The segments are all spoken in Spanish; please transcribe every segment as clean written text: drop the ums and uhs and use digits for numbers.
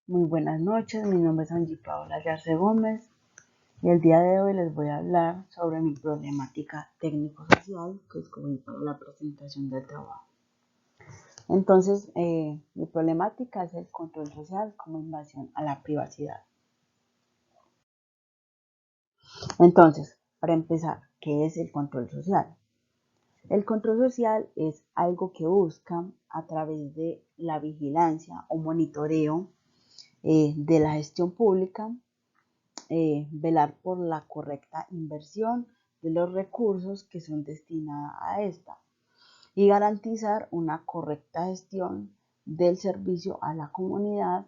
Muy buenas noches, mi nombre es Angie Paola Yarce Gómez y el día de hoy les voy a hablar sobre mi problemática técnico-social que escogí para la presentación del trabajo. Entonces, mi problemática es el control social como invasión a la privacidad. Entonces, para empezar, ¿qué es el control social? El control social es algo que busca a través de la vigilancia o monitoreo de la gestión pública velar por la correcta inversión de los recursos que son destinados a esta y garantizar una correcta gestión del servicio a la comunidad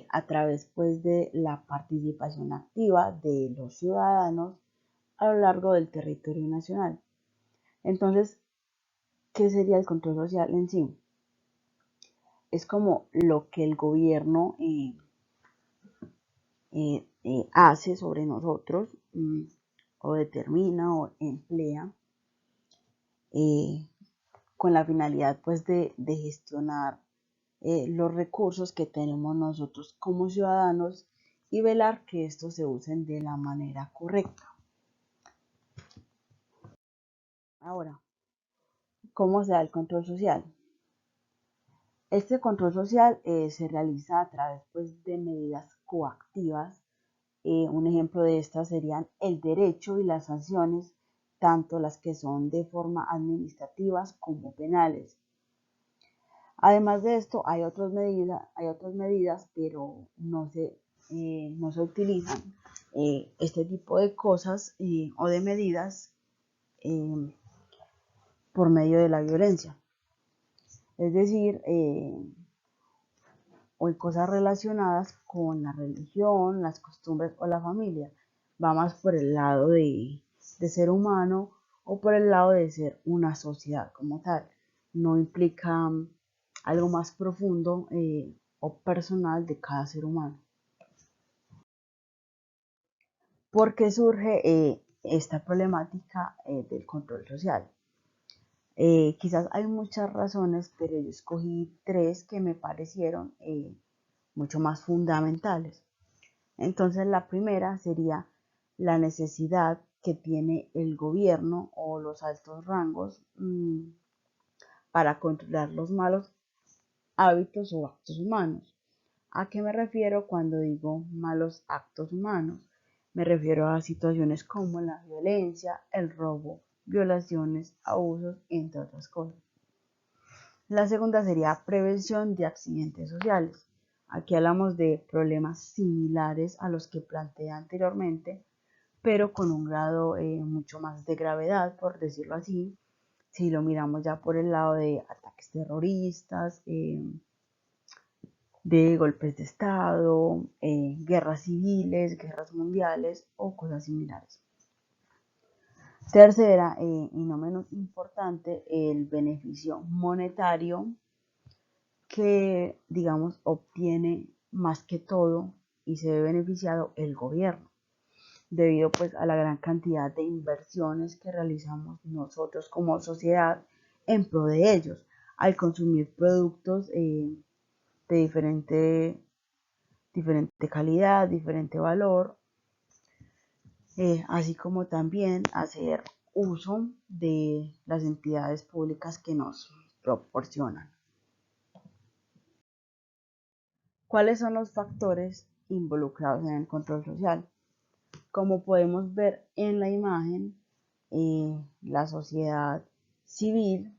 a través pues de la participación activa de los ciudadanos a lo largo del territorio nacional. Entonces, ¿qué sería el control social en sí? Es como lo que el gobierno hace sobre nosotros o determina o emplea eh, con la finalidad pues de gestionar los recursos que tenemos nosotros como ciudadanos y velar que estos se usen de la manera correcta. Ahora, ¿cómo se da el control social? Este control social se realiza a través pues, de medidas coactivas. Un ejemplo de estas serían el derecho y las sanciones, tanto las que son de forma administrativas como penales. Además de esto, hay otras medidas pero no se utilizan este tipo de cosas o de medidas eh, por medio de la violencia. Es decir, o en cosas relacionadas con la religión, las costumbres o la familia. Va más por el lado de ser humano o por el lado de ser una sociedad como tal. No implica algo más profundo o personal de cada ser humano. ¿Por qué surge esta problemática del control social? Quizás hay muchas razones, pero yo escogí tres que me parecieron mucho más fundamentales. Entonces la primera sería la necesidad que tiene el gobierno o los altos rangos para controlar los malos hábitos o actos humanos. ¿A qué me refiero cuando digo malos actos humanos? Me refiero a situaciones como la violencia, el robo, violaciones, abusos, entre otras cosas. La segunda sería prevención de accidentes sociales. Aquí hablamos de problemas similares a los que planteé anteriormente, pero con un grado mucho más de gravedad, por decirlo así, si lo miramos ya por el lado de ataques terroristas, de golpes de Estado, guerras civiles, guerras mundiales o cosas similares. Tercera, y no menos importante, el beneficio monetario que, digamos, obtiene más que todo y se ve beneficiado el gobierno, debido pues a la gran cantidad de inversiones que realizamos nosotros como sociedad en pro de ellos, al consumir productos de diferente calidad, diferente valor, así como también hacer uso de las entidades públicas que nos proporcionan. ¿Cuáles son los factores involucrados en el control social? Como podemos ver en la imagen, la sociedad civil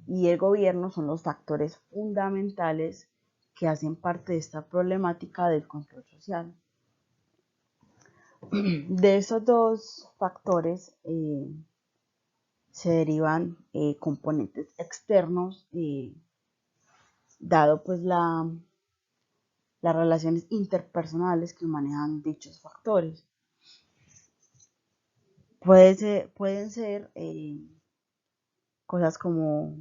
y el gobierno son los factores fundamentales que hacen parte de esta problemática del control social. De esos dos factores se derivan componentes externos, dado pues las relaciones interpersonales que manejan dichos factores. Pueden ser cosas como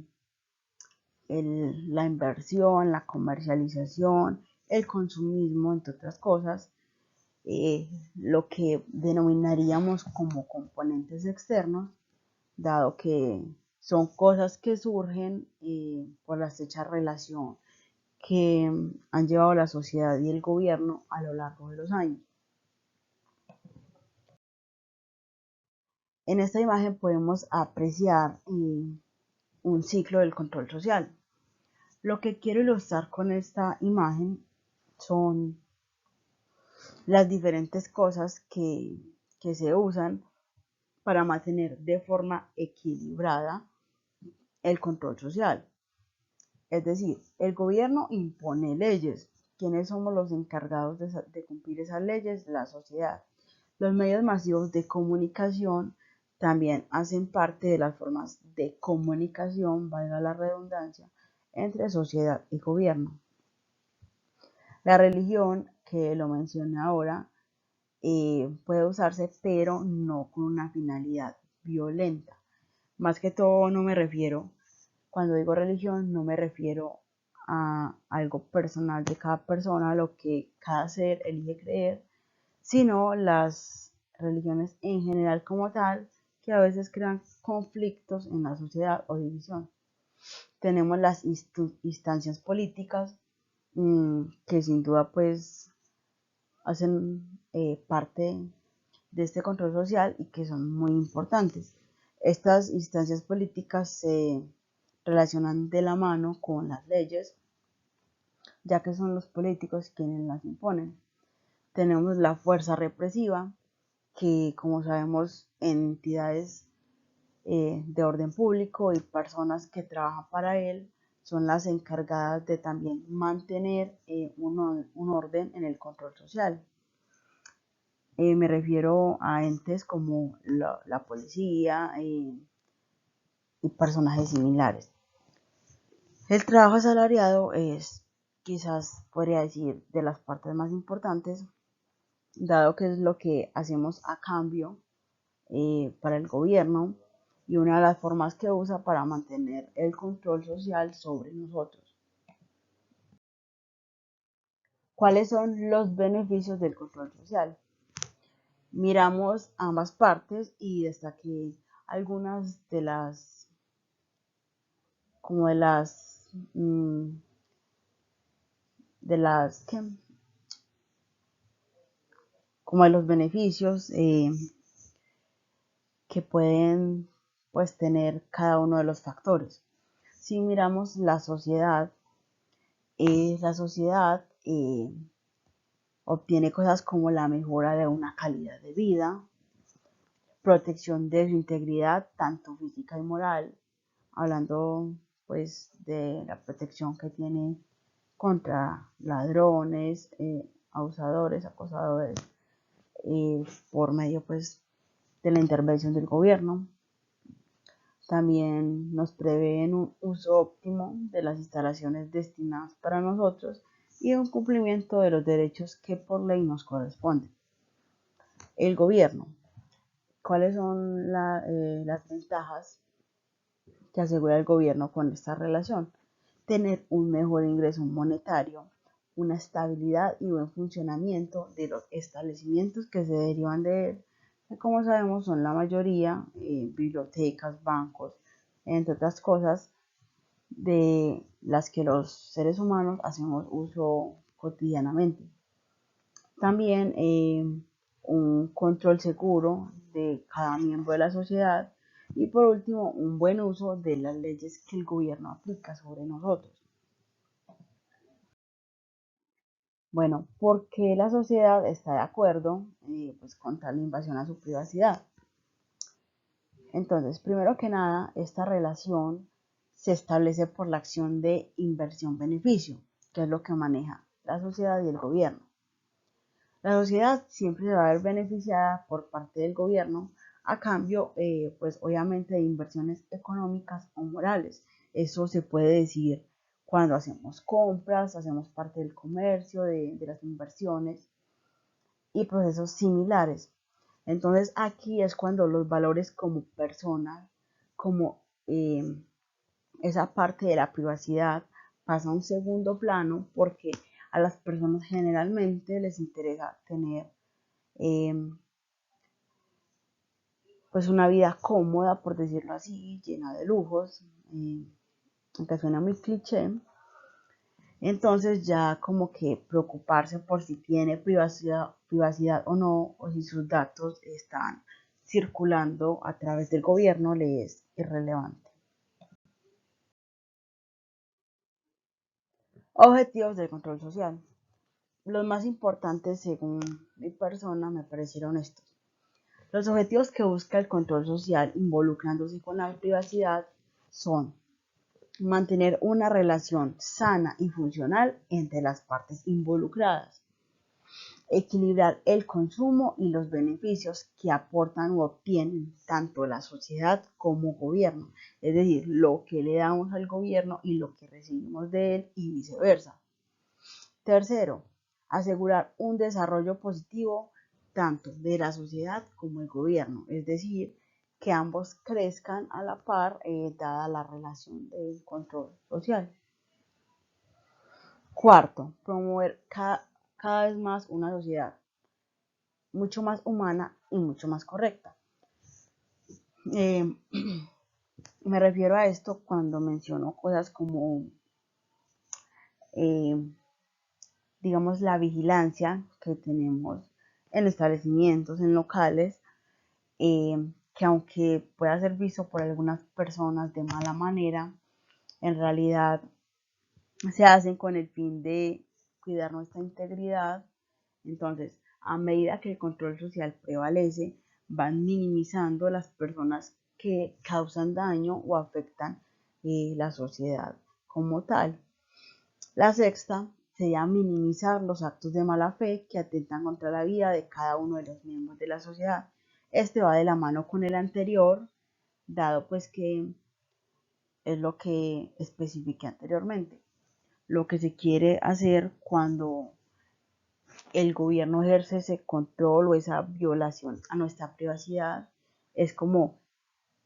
la inversión, la comercialización, el consumismo, entre otras cosas, lo que denominaríamos como componentes externos, dado que son cosas que surgen por la estrecha relación que han llevado la sociedad y el gobierno a lo largo de los años. En esta imagen podemos apreciar un ciclo del control social. Lo que quiero ilustrar con esta imagen son las diferentes cosas que se usan para mantener de forma equilibrada el control social. Es decir, el gobierno impone leyes. ¿Quiénes somos los encargados de cumplir esas leyes? La sociedad. Los medios masivos de comunicación también hacen parte de las formas de comunicación, valga la redundancia, entre sociedad y gobierno. La religión, que lo mencioné ahora, puede usarse, pero no con una finalidad violenta. Más que todo no me refiero, cuando digo religión, no me refiero a algo personal de cada persona, a lo que cada ser elige creer, sino las religiones en general como tal, que a veces crean conflictos en la sociedad o división. Tenemos las instancias políticas, que sin duda pues hacen parte de este control social y que son muy importantes. Estas instancias políticas se relacionan de la mano con las leyes, ya que son los políticos quienes las imponen. Tenemos la fuerza represiva, que como sabemos entidades de orden público y personas que trabajan para él son las encargadas de también mantener un orden en el control social. Me refiero a entes como la policía y personajes similares. El trabajo asalariado es, quizás podría decir, de las partes más importantes, dado que es lo que hacemos a cambio para el gobierno y una de las formas que usa para mantener el control social sobre nosotros. ¿Cuáles son los beneficios del control social? Miramos ambas partes y destaqué algunas de las, como de las, ¿qué? Como de los beneficios que pueden pues tener cada uno de los factores. Si miramos la sociedad obtiene cosas como la mejora de una calidad de vida, protección de su integridad, tanto física y moral, hablando pues de la protección que tiene contra ladrones, abusadores, acosadores, por medio pues de la intervención del gobierno. También nos prevén un uso óptimo de las instalaciones destinadas para nosotros y un cumplimiento de los derechos que por ley nos corresponden. El gobierno. ¿Cuáles son las ventajas que asegura el gobierno con esta relación? Tener un mejor ingreso monetario, una estabilidad y buen funcionamiento de los establecimientos que se derivan de él, que como sabemos son la mayoría bibliotecas, bancos, entre otras cosas de las que los seres humanos hacemos uso cotidianamente. También un control seguro de cada miembro de la sociedad y por último un buen uso de las leyes que el gobierno aplica sobre nosotros. Bueno, ¿por qué la sociedad está de acuerdo pues, contra la invasión a su privacidad? Entonces, primero que nada, esta relación se establece por la acción de inversión-beneficio, que es lo que maneja la sociedad y el gobierno. La sociedad siempre se va a ver beneficiada por parte del gobierno a cambio, pues obviamente, de inversiones económicas o morales. Eso se puede decir cuando hacemos compras, hacemos parte del comercio, de las inversiones y procesos similares. Entonces aquí es cuando los valores como personas, como esa parte de la privacidad pasa a un segundo plano porque a las personas generalmente les interesa tener eh, pues una vida cómoda, por decirlo así, llena de lujos, aunque suena muy cliché. Entonces ya como que preocuparse por si tiene privacidad o no, o si sus datos están circulando a través del gobierno, le es irrelevante. Objetivos del control social. Los más importantes, según mi persona, me parecieron estos. Los objetivos que busca el control social involucrándose con la privacidad son mantener una relación sana y funcional entre las partes involucradas, equilibrar el consumo y los beneficios que aportan o obtienen tanto la sociedad como gobierno, es decir, lo que le damos al gobierno y lo que recibimos de él y viceversa. Tercero, asegurar un desarrollo positivo tanto de la sociedad como el gobierno, es decir, que ambos crezcan a la par dada la relación del control social. Cuarto, promover cada vez más una sociedad mucho más humana y mucho más correcta. Eh, me refiero a esto cuando menciono cosas como, eh, digamos, la vigilancia que tenemos en establecimientos, en locales, eh, que aunque pueda ser visto por algunas personas de mala manera, en realidad se hacen con el fin de cuidar nuestra integridad. Entonces, a medida que el control social prevalece, van minimizando las personas que causan daño o afectan la sociedad como tal. La sexta sería minimizar los actos de mala fe que atentan contra la vida de cada uno de los miembros de la sociedad. Este va de la mano con el anterior, dado pues que es lo que especifiqué anteriormente. Lo que se quiere hacer cuando el gobierno ejerce ese control o esa violación a nuestra privacidad es como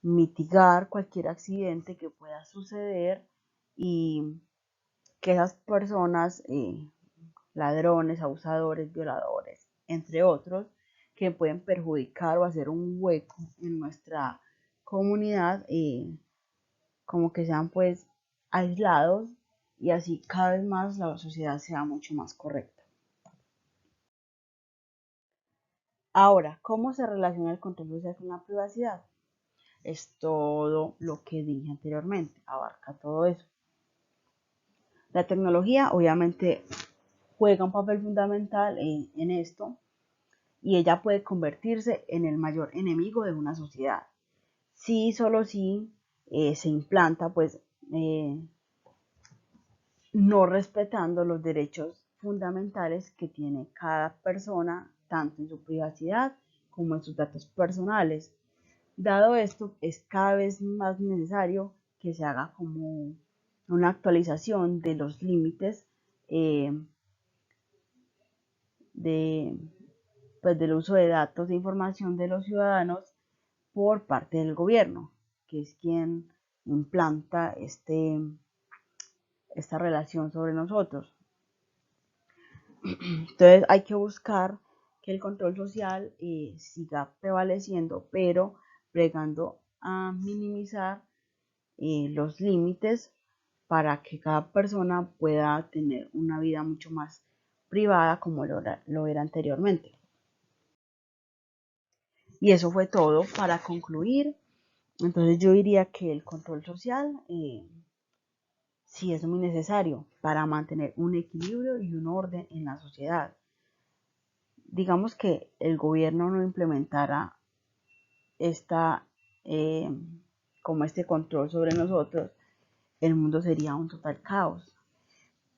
mitigar cualquier accidente que pueda suceder y que esas personas, ladrones, abusadores, violadores, entre otros, que pueden perjudicar o hacer un hueco en nuestra comunidad, como que sean pues aislados y así cada vez más la sociedad sea mucho más correcta. Ahora, ¿cómo se relaciona el control social con la privacidad? Es todo lo que dije anteriormente, abarca todo eso. La tecnología obviamente juega un papel fundamental en esto y ella puede convertirse en el mayor enemigo de una sociedad. Sí, solo si se implanta, pues no respetando los derechos fundamentales que tiene cada persona, tanto en su privacidad como en sus datos personales. Dado esto, es cada vez más necesario que se haga como una actualización de los límites eh, de, pues, del uso de datos de información de los ciudadanos por parte del gobierno, que es quien implanta esta relación sobre nosotros. Entonces hay que buscar que el control social siga prevaleciendo, pero bregando a minimizar los límites para que cada persona pueda tener una vida mucho más privada como lo era anteriormente. Y eso fue todo para concluir. Entonces yo diría que el control social sí es muy necesario para mantener un equilibrio y un orden en la sociedad. Digamos que el gobierno no implementara esta, eh, como este control sobre nosotros, el mundo sería un total caos.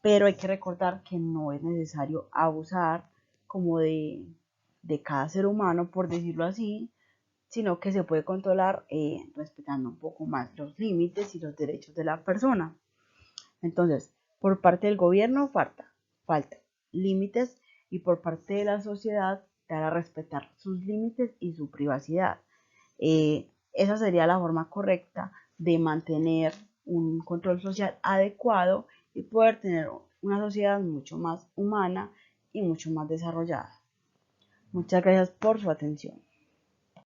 Pero hay que recordar que no es necesario abusar como de cada ser humano, por decirlo así, sino que se puede controlar respetando un poco más los límites y los derechos de la persona. Entonces, por parte del gobierno falta límites y por parte de la sociedad dar a respetar sus límites y su privacidad. Esa sería la forma correcta de mantener un control social adecuado y poder tener una sociedad mucho más humana y mucho más desarrollada. Muchas gracias por su atención.